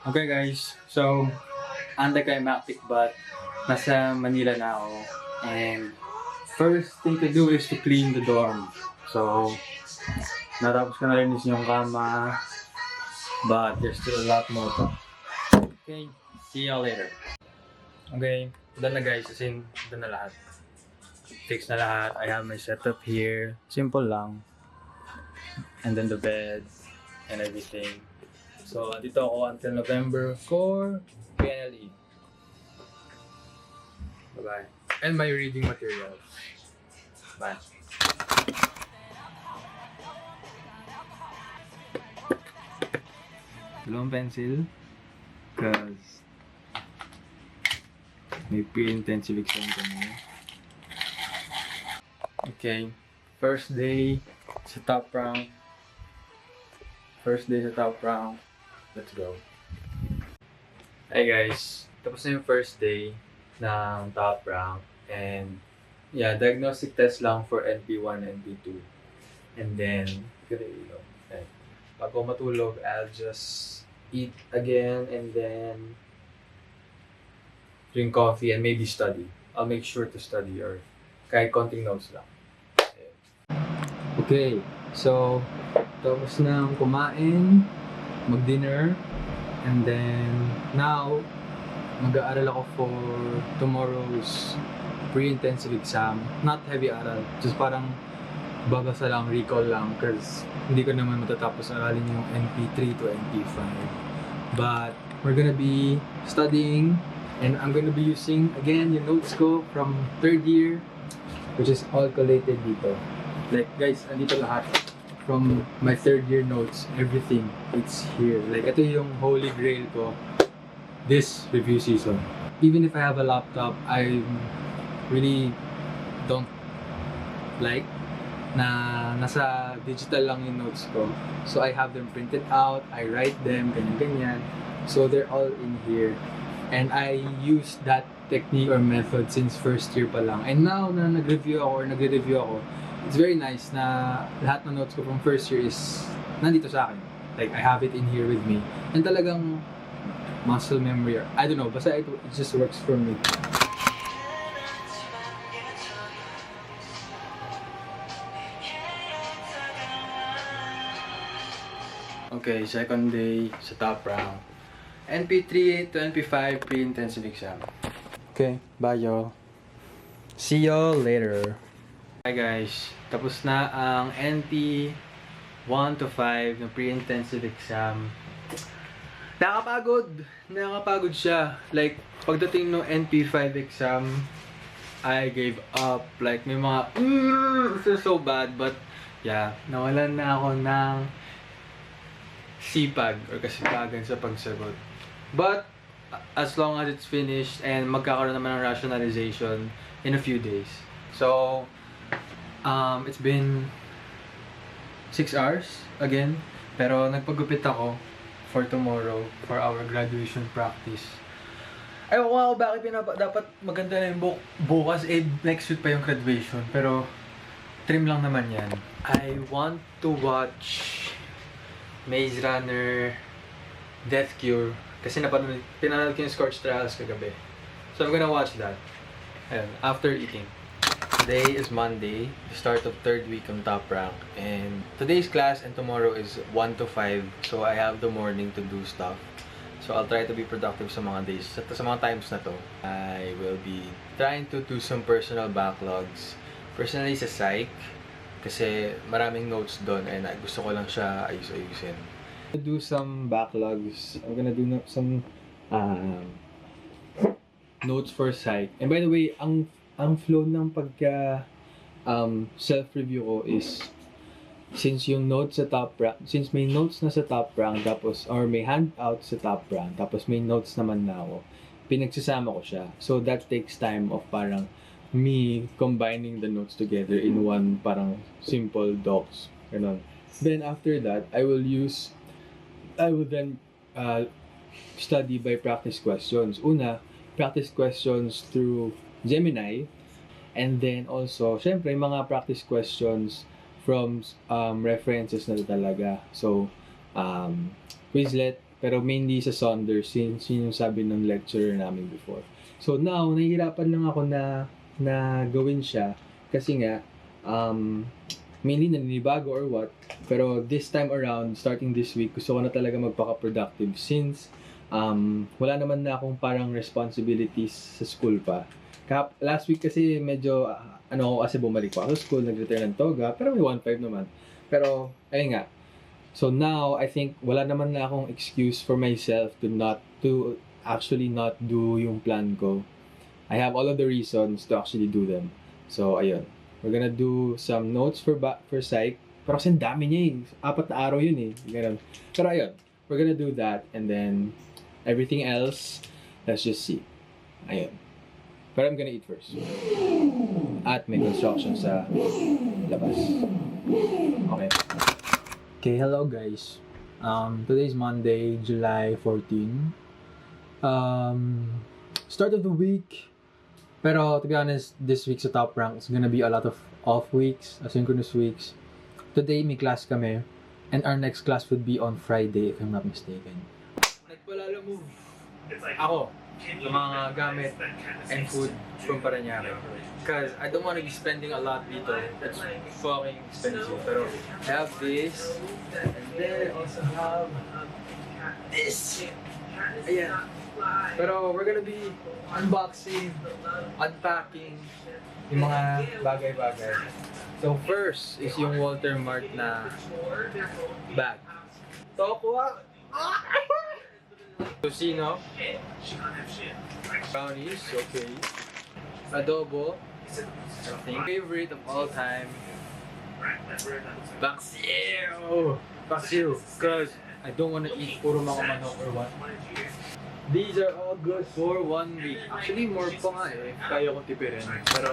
Okay guys, so anticlimactic but nasa Manila na ako and first thing to do is to clean the dorm. So natapos ko na linis yung kama but there's still a lot more to. Okay, see y'all later. Okay, done na guys, as in done na lahat. Fix na lahat. I have my setup here. Simple lang. And then the bed and everything. So, dito ako until November for PNLE. Bye-bye. And my reading materials. Bye. Dalawang pencil. Because may pre-intensive exam kami. Okay. First day sa top rank. Let's go. Hey guys, tapos na yung first day ng top rank and yeah, diagnostic test lang for NP1 and NP2. And then, pag ako matulog, I'll just eat again and then drink coffee and maybe study. I'll make sure to study or kahit konting notes lang. Okay, so tapos na kumain, mag-dinner, and then now mag-aaral ako for tomorrow's pre-intensive exam. Not heavy aral, just parang babasa lang, recall lang, because hindi ko naman matatapos aralin yung NP3 to NP5. But we're gonna be studying and I'm gonna be using again yung notes ko from third year, which is all collated dito. Like guys, andito lahat. From my third year notes, everything, it's here. Like, ito yung holy grail ko this review season. Even if I have a laptop, I really don't like na nasa digital lang yung notes ko. So, I have them printed out, I write them, ganyan-ganyan. So, they're all in here. And I use that technique or method since first year pa lang. And now na nag-review ako or nagre-review ako, it's very nice na lahat ng notes ko from first year is nandito sa akin. Like, I have it in here with me. And talagang muscle memory. I don't know, basta it just works for me. Okay, second day sa top rank. NP3 to NP5 pre-intensive exam. Okay, bye y'all. See y'all later. Hi guys, tapos na ang NP 1 to 5 ng pre-intensive exam. Nakakapagod siya. Like, pagdating ng NP5 exam, I gave up. Like, may mga, this is so bad, but yeah, nawalan na ako ng sipag or kasipagan sa pagsagot. But, as long as it's finished and magkakaroon naman ng rationalization in a few days. So, it's been 6 hours again, pero nagpagupit ako for tomorrow for our graduation practice. Ay, wow, bakit dapat maganda na yung bukas, next week pa yung graduation, pero trim lang naman yan. I want to watch Maze Runner Death Cure kasi pinanood ko yung Scorch Trials kagabi. So I'm gonna watch that. Ayun, after eating. Today is Monday, the start of third week on top rank, and today's class and tomorrow is 1 to 5, so I have the morning to do stuff. So I'll try to be productive sa mga days. Sa mga times na to, I will be trying to do some personal backlogs. Personally sa psych, kasi maraming notes doon and gusto ko lang siya ayusin. I'm gonna do some backlogs. I'm gonna do some notes for psych. And by the way, ang flow ng pagka self-review ko is since yung notes sa top rank, since may notes na sa top rank tapos or may handout sa top rank tapos may notes naman na ako, pinagsasama ko siya. So that takes time of parang me combining the notes together in one parang simple docs. Ganun. Then after that, I will then study by practice questions. Una, practice questions through Gemini, and then also, syempre, mga practice questions from references na talaga. So, Quizlet, Pero mainly sa Saunders, yun yung sabi ng lecturer namin before. So now, nahihirapan lang ako na gawin siya kasi nga, mainly naninibago or what. Pero this time around, starting this week, gusto ko na talaga magpaka-productive since wala naman na akong parang responsibilities sa school pa. Last week kasi medyo, kasi bumalik pa ako sa school, nag-retire ng toga, pero may 1.5 naman. Pero, ayun nga. So now, I think wala naman na akong excuse for myself to actually not do yung plan ko. I have all of the reasons to actually do them. So, ayun. We're gonna do some notes for psych. Pero kasi dami niya eh. 4 na araw yun eh. Ganun. Pero ayun. We're gonna do that and then everything else, let's just see. Ayun. But I'm gonna eat first. At may construction sa labas. Okay. Okay, hello guys. Today's Monday, July 14. Start of the week. Pero to be honest, this week sa Top Rank is gonna be a lot of off weeks, asynchronous weeks. Today may class kami, and our next class would be on Friday if I'm not mistaken. Nagpalala move. Ako, ng mga gamit and food from Parañaque. Because I don't want to be spending a lot dito. That's fucking expensive. Pero I have this, and then I also have this. Ayan. Pero we're gonna be unboxing, unpacking yung mga bagay-bagay. So first is yung Walter Mart na bag. Tokwa! Tocino. Brownies, okay. Adobo. I think favorite of all time. Paksiw! Paksiw! Cause I don't wanna eat puro mga manok or what. These are all good for 1 week. Actually, more pa nga eh. Kaya ko tipirin. Pero